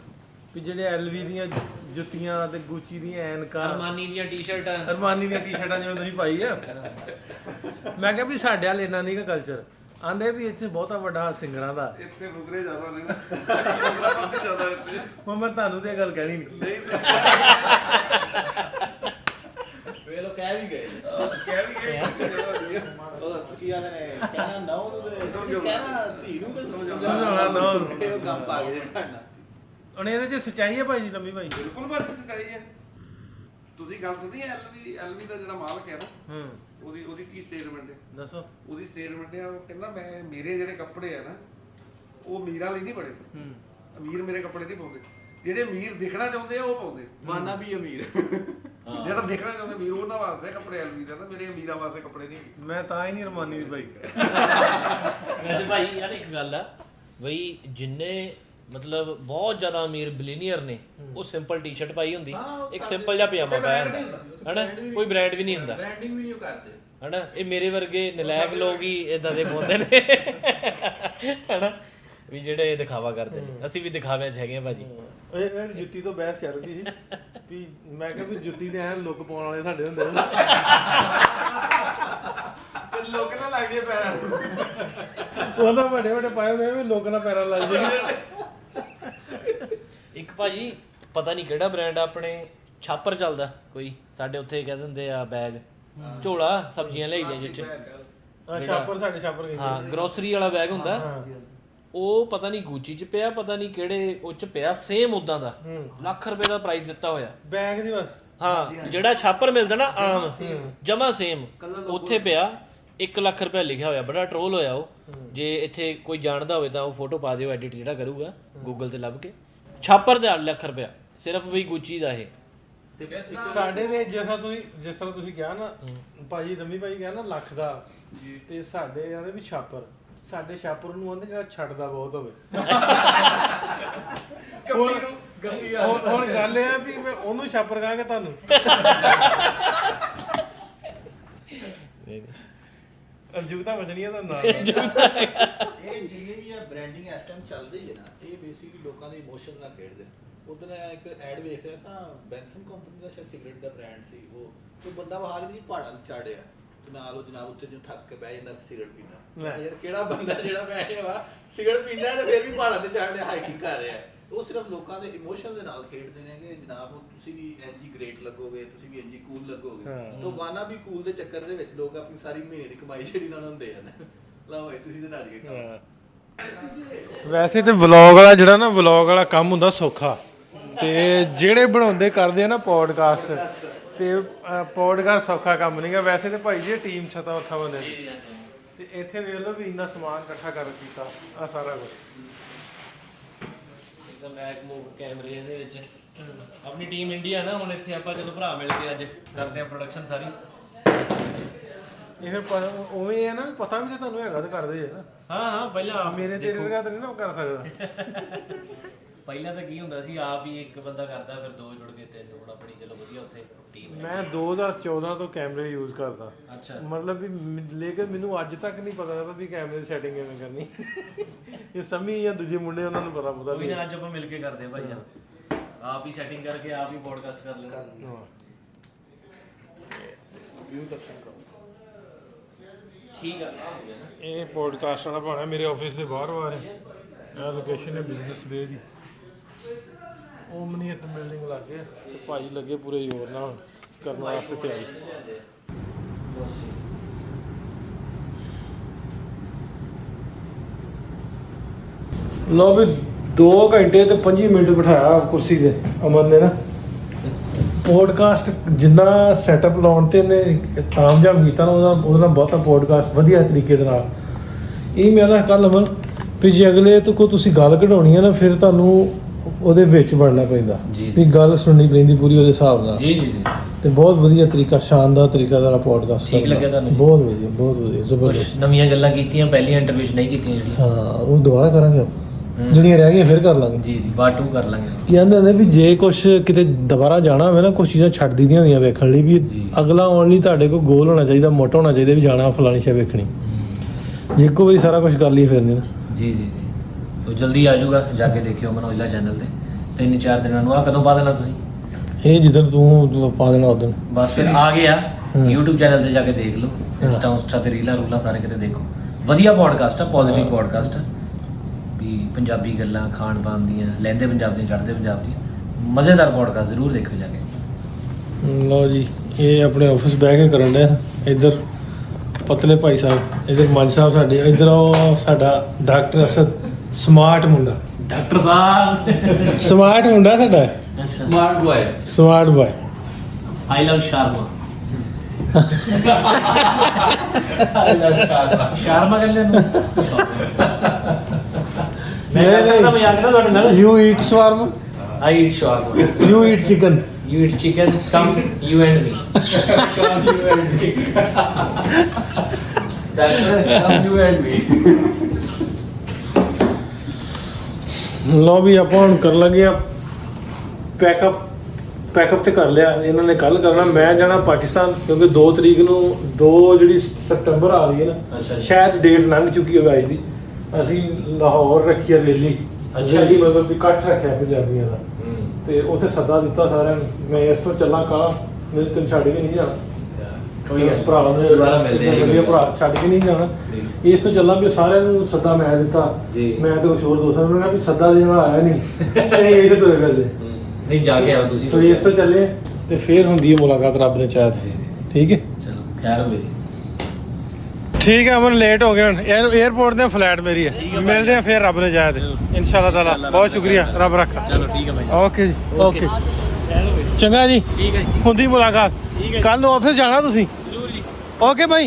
ਵੀ ਜਿਹੜੇ LV ਦੀਆਂ ਜੁੱਤੀਆਂ ਤੇ ਗੁੱਚੀ ਦੀਆਂ ਐਨਕਾਂ, ਅਰਮਾਨੀ ਦੀਆਂ ਟੀ-ਸ਼ਰਟਾਂ, ਅਰਮਾਨੀ ਦੀਆਂ ਟੀ-ਸ਼ਰਟਾਂ ਜਿਵੇਂ ਤੁਸੀਂ ਪਾਈ ਆ, ਮੈਂ ਕਿਹਾ ਵੀ ਸਾਡੇ ਵਾਲ ਇੰਨਾ ਨਹੀਂ ਕਲਚਰ, ਆਂਦੇ ਵੀ ਇੱਥੇ ਬਹੁਤਾ ਵੱਡਾ ਸਿੰਗਰਾਂ ਦਾ, ਇੱਥੇ ਫੁਕਰੇ ਜ਼ਿਆਦਾ ਨੇ ਨਾ, ਫੁਕਰਾ ਬਹੁਤ ਜ਼ਿਆਦਾ ਇੱਥੇ। ਹੁਣ ਮੈਂ ਤੁਹਾਨੂੰ ਤੇ ਇਹ ਗੱਲ ਕਹਿਣੀ ਨਹੀਂ। ਵੇ ਲੋ ਕਹਿ ਵੀ ਗਏ ਕਹਿ ਵੀ ਗਏ ਉਹ ਸਕੀ ਵਾਲੇ ਨੇ ਕਹਿਣਾ ਨਾ ਉਹਨੂੰ ਕਹਿਣਾ ਧੀ ਨੂੰ ਤੇ ਸਮਝਾਉਣਾ ਨਾ ਉਹਨੂੰ। ਉਹ ਕੰਮ ਪਾ ਗਏ ਤੁਹਾਡਾ। ਹੁਣ ਇਹਦੇ 'ਚ ਸੱਚਾਈ ਹੈ ਭਾਈ ਰੰਮੀ ਭਾਈ? ਬਿਲਕੁਲ ਬਾਤ ਸੱਚਾਈ ਹੈ। ਤੁਸੀਂ ਗੱਲ ਸੁਣੀ ਐਲਵੀ ਦਾ ਜਿਹੜਾ ਮਾਲਕ ਹੈ ਨਾ, ਉਹਦੀ ਕੀ ਸਟੇਟਮੈਂਟ ਹੈ ਦੱਸੋ। ਉਹਦੀ ਸਟੇਟਮੈਂਟ ਹੈ, ਉਹ ਕਹਿੰਦਾ ਮੈਂ ਮੇਰੇ ਜਿਹੜੇ ਕੱਪੜੇ ਆ ਨਾ ਉਹ ਅਮੀਰਾਂ ਲਈ ਨਹੀਂ ਬਣੇ, ਅਮੀਰ ਮੇਰੇ ਕੱਪੜੇ ਨਹੀਂ ਪਾਉਂਦੇ, ਜਿਹੜੇ ਅਮੀਰ ਦਿਖਣਾ ਚਾਹੁੰਦੇ ਆ ਉਹ ਪਾਉਂਦੇ। ਵਾਨਾ ਵੀ ਅਮੀਰ ਜਿਹੜਾ ਦੇਖਣਾ ਚਾਹੁੰਦਾ ਅਮੀਰ ਉਹਨਾਂ ਵਾਸਤੇ ਕੱਪੜੇ ਐਲਵੀ ਦਾ, ਮੇਰੇ ਅਮੀਰਾਂ ਵਾਸਤੇ ਕੱਪੜੇ ਨਹੀਂ। ਮੈਂ ਤਾਂ ਹੀ ਨਹੀਂ ਰਮਾਨੀ ਦੀ ਭਾਈ। ਵੈਸੇ ਭਾਈ ਯਾਰ ਇੱਕ ਗੱਲ ਆ ਬਈ, ਜਿੰਨੇ ਮਤਲਬ ਬਹੁਤ ਜ਼ਿਆਦਾ ਅਮੀਰ ਬਿਲੀਨੀਅਰ ਨੇ ਉਹ ਸਿੰਪਲ ਟੀ-ਸ਼ਰਟ ਪਾਈ ਹੁੰਦੀ, ਇੱਕ ਸਿੰਪਲ ਜਿਹਾ ਪਜਾਮਾ ਪਾਇਆ ਹੁੰਦਾ, ਹਨਾ, ਕੋਈ ਬ੍ਰਾਂਡ ਵੀ ਨਹੀਂ ਹੁੰਦਾ, ਬ੍ਰਾਂਡਿੰਗ ਵੀ ਨਹੀਂ ਕਰਦੇ, ਹਨਾ। ਇਹ ਮੇਰੇ ਵਰਗੇ ਨਲਾਇਕ ਲੋਕ ਹੀ ਇਦਾਂ ਦੇ ਪਾਉਂਦੇ ਨੇ, ਹਨਾ, ਵੀ ਜਿਹੜੇ ਦਿਖਾਵਾ ਕਰਦੇ ਨੇ। ਅਸੀਂ ਵੀ ਦਿਖਾਵਿਆਂ 'ਚ ਹੈਗੇ ਆ ਭਾਜੀ। ਇਹ ਜੁੱਤੀ ਤੋਂ ਬਹਿਸ ਚੱਲ ਰਹੀ ਸੀ ਵੀ ਮੈਂ ਕਿਹਾ ਵੀ ਜੁੱਤੀ ਦੇ ਐਨ ਲੁੱਕ ਪਾਉਣ ਵਾਲੇ ਸਾਡੇ ਹੁੰਦੇ ਨੇ, ਤੇ ਲੋਕ ਨਾ ਲੱਗ ਜੇ ਪੈਰਾਂ ਨੂੰ। ਉਹਨਾਂ ਵੱਡੇ ਵੱਡੇ ਪਾਏ ਹੁੰਦੇ ਵੀ ਲੋਕ ਨਾਲ ਪੈਰਾਂ ਲੱਗ ਜਾਣਗੇ। ਇੱਕ ਭਾਜੀ ਪਤਾ ਨਹੀਂ ਕਿਹੜਾ ਬ੍ਰਾਂਡ ਆ, ਆਪਣੇ ਛਾਪਰ ਚੱਲਦਾ ਕੋਈ, ਸਾਡੇ ਉੱਥੇ ਕਹਿ ਦਿੰਦੇ ਆ ਬੈਗ ਝੋਲਾ ਸਬਜ਼ੀਆਂ ਲਈ ਜਾਈਏ ਚ, ਛਾਪਰ ਸਾਡੇ ਛਾਪਰ ਗਏ। ਹਾਂ ਗਰੋਸਰੀ ਵਾਲਾ ਬੈਗ ਹੁੰਦਾ, ਉਹ ਪਤਾ ਨਹੀਂ ਗੂਚੀ ਚ ਪਿਆ, ਪਤਾ ਨਹੀਂ ਕਿਹੜੇ ਉਹ ਚ ਪਿਆ, ਸੇਮ ਉਦਾਂ ਦਾ, ਲੱਖ ਰੁਪਏ ਦਾ ਪ੍ਰਾਈਸ ਦਿੱਤਾ ਹੋਇਆ ਬੈਗ ਦੀ ਬਸ। ਹਾਂ ਜਿਹੜਾ ਛਾਪਰ ਮਿਲਦਾ ਨਾ ਆਮ ਜਮਾ ਸੇਮ, ਉੱਥੇ ਪਿਆ 1 ਲੱਖ ਰੁਪਏ ਲਿਖਿਆ ਹੋਇਆ, ਬੜਾ ਟ੍ਰੋਲ ਹੋਇਆ ਉਹ। ਜੇ ਇੱਥੇ ਕੋਈ ਜਾਣਦਾ ਹੋਵੇ ਤਾਂ ਉਹ ਫੋਟੋ ਪਾ ਦਿਓ, ਐਡਿਟ ਜਿਹੜਾ ਕਰੂਗਾ ਗੂਗਲ ਤੇ ਲੱਭ ਕੇ। ਛਾਪਰ ਦੇ 8 ਲੱਖ ਰੁਪਇਆ ਸਿਰਫ ਵੀ ਗੁੱਚੀ ਦਾ ਇਹ। ਸਾਡੇ ਦੇ ਜਿਸ ਤਰ੍ਹਾਂ ਤੁਸੀਂ ਕਿਹਾ ਨਾ ਭਾਜੀ, ਰੰਮੀ ਭਾਈ ਕਿਹਾ ਨਾ ਲੱਖ ਦਾ, ਤੇ ਸਾਡੇ ਆਂਦੇ ਵੀ ਛਾਪਰ, ਸਾਡੇ ਛਾਪਰ ਨੂੰ ਆਂਦੇ ਜਿਹੜਾ ਛੱਡਦਾ ਬਹੁਤ ਹੋਵੇ। ਹੁਣ ਗੱਲ ਇਹ ਆ ਵੀ ਮੈਂ ਉਹਨੂੰ ਛਾਪਰ ਕਹਾਂਗੇ ਤੁਹਾਨੂੰ। ਅਰਜੁਗਤਾ ਵਜਣੀਆਂ ਦਾ ਨਾਮ ਇਹ ਜਿੰਨੀ ਵੀ ਆ ਬ੍ਰਾਂਡਿੰਗ ਇਸ ਟਾਈਮ ਚੱਲ ਰਹੀ ਹੈ ਨਾ, ਇਹ ਬੇਸਿਕਲੀ ਲੋਕਾਂ ਦੇ ਇਮੋਸ਼ਨ ਨਾਲ ਖੇਡਦੇ ਨੇ। ਉਦੋਂ ਇੱਕ ਐਡ ਵੇਖ ਰਿਹਾ ਸਾਂ, ਬੈਂਸਨ ਕੰਪਨੀ ਦਾ ਸ਼ਾਇਦ ਸਿਗਰਟ ਦਾ ਬ੍ਰਾਂਡ ਸੀ, ਉਹ ਬੰਦਾ ਬਾਹਰ ਵੀ ਪਹਾੜਾਂ ਤੇ ਚਾੜਿਆ ਤੇ ਨਾਲ ਉਹ ਜਨਾਬ ਉੱਤੇ ਜਿਉਂ ਥੱਕ ਕੇ ਬਹਿ ਜਾਂਦਾ ਸਿਗਰਟ ਪੀਂਦਾ। ਯਾਰ ਕਿਹੜਾ ਬੰਦਾ ਜਿਹੜਾ ਬਹਿ ਵਾ ਸਿਗਰਟ ਪੀਂਦਾ ਤੇ ਫਿਰ ਵੀ ਪਹਾੜਾਂ ਤੇ ਚਾੜਦੇ ਹਾਈਕਿੰਗ ਕਰ ਰਿਹਾ। ਉਹ ਸਿਰਫ ਲੋਕਾਂ ਦੇ ਇਮੋਸ਼ਨ ਦੇ ਨਾਲ ਖੇਡਦੇ ਨੇ ਕਿ ਜਨਾਬ ਤੁਸੀਂ ਵੀ ਇੰਜੀ ਗ੍ਰੇਟ ਲੱਗੋਗੇ, ਤੁਸੀਂ ਵੀ ਇੰਜੀ ਕੂਲ ਲੱਗੋਗੇ। ਤਾਂ ਵਾਨਾ ਵੀ ਕੂਲ ਦੇ ਚੱਕਰ ਦੇ ਵਿੱਚ ਲੋਕ ਆਪਣੀ ਸਾਰੀ ਮਹੀਨੇ ਦੀ ਕਮਾਈ ਜਿਹੜੀ ਉਹਨਾਂ ਨੂੰ ਹੁੰਦੇ ਆ, ਲਓ ਭਾਈ ਤੁਸੀਂ ਤੇ ਨਾਲ ਹੀ ਕੰਮ। ਵੈਸੇ ਤੇ ਵਲੌਗ ਵਾਲਾ ਜਿਹੜਾ ਨਾ, ਵਲੌਗ ਵਾਲਾ ਕੰਮ ਹੁੰਦਾ ਸੌਖਾ, ਤੇ ਜਿਹੜੇ ਬਣਾਉਂਦੇ ਕਰਦੇ ਆ ਨਾ ਪੋਡਕਾਸਟ, ਤੇ ਪੋਡਕਾਸਟ ਸੌਖਾ ਕੰਮ ਨਹੀਂਗਾ। ਵੈਸੇ ਤੇ ਭਾਈ ਜੀ ਟੀਮ ਛਤਾ ਉੱਥਾ ਬੰਦੇ ਤੇ ਇੱਥੇ ਵੇਖ ਲਓ ਵੀ ਇੰਨਾ ਸਮਾਨ ਇਕੱਠਾ ਕਰ ਕੀਤਾ ਆ ਸਾਰਾ ਕੁਝ। ਮੈਕ ਮੂਵ ਕੈਮਰੇ ਇਹਦੇ ਵਿੱਚ ਆਪਣੀ ਟੀਮ ਇੰਡੀਆ ਨਾ, ਹੁਣ ਇੱਥੇ ਆਪਾਂ ਜਦੋਂ ਭਰਾ ਮਿਲ ਕੇ ਅੱਜ ਕਰਦੇ ਆ ਪ੍ਰੋਡਕਸ਼ਨ ਸਾਰੀ। ਇਹ ਫਿਰ ਉਵੇਂ ਆ ਨਾ, ਪਤਾ ਵੀ ਤੇ ਤੁਹਾਨੂੰ ਹੈਗਾ ਤੇ ਕਰਦੇ ਆ ਨਾ। ਹਾਂ ਪਹਿਲਾਂ ਮੇਰੇ ਤੇਰੇ ਵਰਗਾ ਤਾਂ ਨਹੀਂ ਨਾ ਕਰ ਸਕਦਾ। ਪਹਿਲਾਂ ਤਾਂ ਕੀ ਹੁੰਦਾ ਸੀ ਆਪ ਹੀ ਇੱਕ ਬੰਦਾ ਕਰਦਾ ਫਿਰ ਦੋ ਜੁੜ ਕੇ ਤਿੰਨ, ਹੁਣ ਆਪਣੀ ਚਲੋ ਵਧੀਆ ਉੱਥੇ ਟੀਮ ਹੈ। ਮੈਂ 2014 ਤੋਂ ਕੈਮਰੇ ਯੂਜ਼ ਕਰਦਾ, ਅੱਛਾ ਮਤਲਬ ਵੀ ਲੇਕਿਨ ਮੈਨੂੰ ਅੱਜ ਤੱਕ ਨਹੀਂ ਪਤਾ ਲੱਗਦਾ ਵੀ ਕੈਮਰੇ ਦੀ ਸੈਟਿੰਗ ਕਿਵੇਂ ਕਰਨੀ। ਇਹ ਸਮੀ ਜਾਂ ਦੂਜੇ ਮੁੰਡੇ ਉਹਨਾਂ ਨੂੰ ਪਤਾ ਕੋਈ ਨਾ, ਅੱਜ ਆਪਾਂ ਮਿਲ ਕੇ ਕਰਦੇ ਹਾਂ ਭਾਈ, ਆਪ ਹੀ ਸੈਟਿੰਗ ਕਰਕੇ ਆਪ ਹੀ ਪੋਡਕਾਸਟ ਕਰ ਲੈਣਾ। ਠੀਕ ਆ। ਇਹ ਪੋਡਕਾਸਟ ਵਾਲਾ ਬਣਾ ਮੇਰੇ ਆਫਿਸ ਦੇ ਬਾਹਰ ਹੈ। ਇਹ ਲੋਕੇਸ਼ਨ ਹੈ ਬਿਜ਼ਨਸ ਵੇ ਦੀ, ਓਮਨੀਅਤ ਬਿਲਡਿੰਗ ਲੱਗੇ ਤੇ ਭਾਈ ਲੱਗੇ ਪੂਰੇ ਜ਼ੋਰ ਨਾਲ ਕਰਨ ਵਾਸਤੇ ਤਿਆਰੀ। ਲੋ ਵੀ 2 ਘੰਟੇ ਤੇ 25 ਮਿੰਟ ਬਿਠਾਇਆ ਕੁਰਸੀ ਤੇ ਅਮਨ ਨੇ ਨਾ। ਪੋਡਕਾਸਟ ਜਿੰਨਾ ਸੈਟਅਪ ਲਾਉਣ ਤੇ ਨੇ ਤਾਮਝਾਮ ਕੀਤਾ ਨਾ, ਉਹਦਾ ਨਾਲ ਬਹੁਤਾ ਪੋਡਕਾਸਟ ਵਧੀਆ ਤਰੀਕੇ ਦੇ ਨਾਲ। ਇਹ ਮੈਂ ਨਾ ਕੱਲ ਅਮਨ ਵੀ ਜੇ ਅਗਲੇ ਤੋਂ ਕੋਈ ਤੁਸੀਂ ਗੱਲ ਕਢਾਉਣੀ ਹੈ ਨਾ, ਫਿਰ ਤੁਹਾਨੂੰ ਉਹਦੇ ਵਿੱਚ ਵੜਨਾ ਪੈਂਦਾ ਵੀ ਗੱਲ ਸੁਣਨੀ ਪੈਂਦੀ ਪੂਰੀ ਉਹਦੇ ਹਿਸਾਬ ਨਾਲ। ਜੀ ਜੀ ਜੀ। ਤੇ ਬਹੁਤ ਵਧੀਆ ਤਰੀਕਾ, ਸ਼ਾਨਦਾਰ ਤਰੀਕਾ ਦਾ ਪੋਡਕਾਸਟ ਠੀਕ ਲੱਗਿਆ ਤੁਹਾਨੂੰ? ਬਹੁਤ ਵਧੀਆ, ਬਹੁਤ ਵਧੀਆ, ਜ਼ਬਰਦਸਤ। ਨਵੀਆਂ ਗੱਲਾਂ ਕੀਤੀਆਂ ਪਹਿਲੀਆਂ ਇੰਟਰਵਿਊ 'ਚ ਨਹੀਂ ਕੀਤੀਆਂ ਜਿਹੜੀਆਂ। ਹਾਂ, ਉਹ ਦੁਬਾਰਾ ਕਰਾਂਗੇ ਆਪਾਂ, ਜਿਹੜੀਆਂ ਰਹਿ ਗਈਆਂ ਫਿਰ ਕਰ ਲਾਂਗੇ। ਜੀ ਜੀ, ਪਾਰਟ 2 ਕਰ ਲਾਂਗੇ। ਕਹਿੰਦੇ ਹੁੰਦੇ ਵੀ ਜੇ ਕੁਛ ਕਿਤੇ ਦੁਬਾਰਾ ਜਾਣਾ ਹੋਵੇ ਨਾ, ਕੁਛ ਚੀਜ਼ਾਂ ਛੱਡ ਦਿੱਤੀਆਂ ਹੁੰਦੀਆਂ ਵੇਖਣ ਲਈ, ਵੀ ਅਗਲਾ ਆਉਣ ਲਈ ਤੁਹਾਡੇ ਕੋਲ ਗੋਲ ਹੋਣਾ ਚਾਹੀਦਾ, ਮੋਟਾ ਹੋਣਾ ਚਾਹੀਦਾ ਵੀ ਜਾਣਾ ਫਲਾਣੀ ਸ਼ੈ ਵੇਖਣੀ। ਜੇ ਇੱਕੋ ਵਾਰੀ ਸਾਰਾ ਕੁਝ ਕਰ ਲਈਏ ਫਿਰ ਨਹੀਂ ਨਾ। ਜੀ ਜੀ ਜੀ। ਸੋ ਜਲਦੀ ਆ ਜਾਊਗਾ, ਜਾ ਕੇ ਦੇਖਿਓ ਮਨੋਜਲਾ ਚੈਨਲ ਤੇ 3-4 ਦਿਨਾਂ ਨੂੰ। ਆ ਕਦੋਂ ਪਾ ਦੇਣਾ ਤੁਸੀਂ? ਇਹ ਜਿੱਦਣ ਤੂੰ ਪਾ ਦੇਣਾ ਉਦੋਂ ਬਸ ਫਿਰ ਆ ਗਿਆ। YouTube ਚੈਨਲ ਤੇ ਜਾ ਕੇ ਦੇਖ ਲਓ, ਇੰਸਟਾ ਤੇ ਰੀਲਾਂ ਰੂਲਾਂ ਸਾਰੇ ਕਿਤੇ ਦੇਖੋ। ਵਧੀਆ ਪੋਡਕਾਸਟ ਆ, ਪੋਜ਼ਿਟਿਵ ਪੋਡਕਾਸਟ ਆ ਵੀ ਪੰਜਾਬੀ ਗੱਲਾਂ, ਖਾਣ ਪਾਣ ਦੀਆਂ, ਲਹਿੰਦੇ ਪੰਜਾਬ ਦੀਆਂ, ਚੜ੍ਹਦੇ ਪੰਜਾਬ ਦੀਆਂ। ਮਜ਼ੇਦਾਰ ਪੋਡਕਾਸਟ ਜ਼ਰੂਰ ਦੇਖਿਓ ਜਾ ਕੇ। ਲਓ ਜੀ, ਇਹ ਆਪਣੇ ਆਫਿਸ ਬਹਿ ਕੇ ਕਰਨ ਡਿਆ। ਇੱਧਰ ਪਤਲੇ ਭਾਈ ਸਾਹਿਬ, ਇੱਧਰ ਮੰਜ ਸਾਹਿਬ ਸਾਡੇ, ਇੱਧਰ ਉਹ ਸਾਡਾ ਡਾਕਟਰ ਅਸਦ, ਸਮਾਰਟ ਮੁੰਡਾ। ਡਾਕਟਰ ਸਾਹਿਬ ਸਮਾਰਟ ਮੁੰਡਾ ਸਾਡਾ, smart boy. Smart boy. I love Sharma. Sharma ਕਹਿੰਦੇ ਨੂੰ। ਮੈਂ ਕਹਿੰਦਾ ਮਜ਼ਾਕ ਨਾ ਤੁਹਾਡੇ ਨਾਲ। You eat shawarma, I eat Sharma. You eat chicken, You eat chicken, come you and me. Come you and me. Come you and me. ਲਓ ਵੀ ਆਪਾਂ ਹੁਣ ਕਰਨ ਲੱਗੇ ਆ ਪੈਕਅਪ ਤੇ ਕਰ ਲਿਆ ਇਹਨਾਂ ਨੇ। ਕੱਲ ਕਰਨਾ, ਮੈਂ ਜਾਣਾ ਪਾਕਿਸਤਾਨ, ਕਿਉਂਕਿ 2 ਤਰੀਕ ਨੂੰ 2 ਜਿਹੜੀ ਸਤੰਬਰ ਆ ਰਹੀ ਹੈ ਨਾ, ਸ਼ਾਇਦ ਡੇਟ ਲੰਘ ਚੁੱਕੀ ਹੋਵੇ ਅੱਜ ਦੀ। ਅਸੀਂ ਲਾਹੌਰ ਰੱਖੀ ਆ ਰੈਲੀ, ਰੈਲੀ ਮਤਲਬ ਵੀ ਇਕੱਠ ਰੱਖਿਆ ਪੰਜਾਬੀਆਂ ਦਾ, ਤੇ ਉੱਥੇ ਸੱਦਾ ਦਿੱਤਾ ਸਾਰਿਆਂ ਨੂੰ। ਮੈਂ ਇਸ ਤੋਂ ਚੱਲਾਂ ਕਾਲਾ, ਮੇਰੇ ਤੈਨੂੰ ਛੱਡ ਕੇ ਨਹੀਂ ਜਾਣਾ। ਕੋਈ ਗੱਲ ਭਰਾ ਨੇ ਦੁਬਾਰਾ ਮਿਲਦੇ ਹਾਂ। ਵਧੀਆ ਭਰਾ, ਛੱਡ ਕੇ ਨਹੀਂ ਜਾਣਾ। ਇਸ ਤੋਂ ਚੱਲਾਂ ਵੀ ਸਾਰਿਆਂ ਨੂੰ ਸੱਦਾ ਮੈਂ ਦਿੱਤਾ। ਮੈਂ ਤੇ ਕੁਛ ਹੋਰ ਦੋਸਤਾਂ ਨੂੰ ਕਿਹਾ ਵੀ ਸੱਦਾ ਦੇਣ ਵਾਲਾ ਆਇਆ ਨਹੀਂ, ਇਹ ਇਹਦੇ ਤੁਰੇ ਫਿਰਦੇ। ਨਹੀਂ ਜਾ ਕੇ ਆਓ ਤੁਸੀਂ। ਸੋ ਇਸ ਤੋਂ ਚੱਲੇ ਤੇ ਫੇਰ ਹੁੰਦੀ ਹੈ ਮੁਲਾਕਾਤ, ਰੱਬ ਨੇ ਚਾਹਿਆ। ਠੀਕ ਹੈ, ਚਲੋ ਖੈਰ ਹੋਵੇ ਜੀ। ਠੀਕ ਹੈ ਅਮਨ, ਲੇਟ ਹੋ ਗਏ ਹੁਣ। 에ਅਰਪੋਰਟ ਦੇ ਫਲਾਈਟ ਮੇਰੀ ਹੈ, ਮਿਲਦੇ ਆ ਫੇਰ ਰੱਬ ਨੇ ਚਾਹਿਆ ਤੇ ਇਨਸ਼ਾਅੱਲਾ ਤਾਲਾ। ਬਹੁਤ ਸ਼ੁਕਰੀਆ, ਰੱਬ ਰੱਖਾ। ਚਲੋ ਠੀਕ ਹੈ ਭਾਈ। ਓਕੇ ਜੀ, ਓਕੇ, ਚੰਗਾ ਜੀ, ਠੀਕ ਹੈ ਜੀ। ਹੁੰਦੀ ਮੁਲਾਕਾਤ। ਕੱਲ ਨੂੰ ਆਫਿਸ ਜਾਣਾ ਤੁਸੀਂ? ਜ਼ਰੂਰ ਜੀ। ਓਕੇ ਭਾਈ।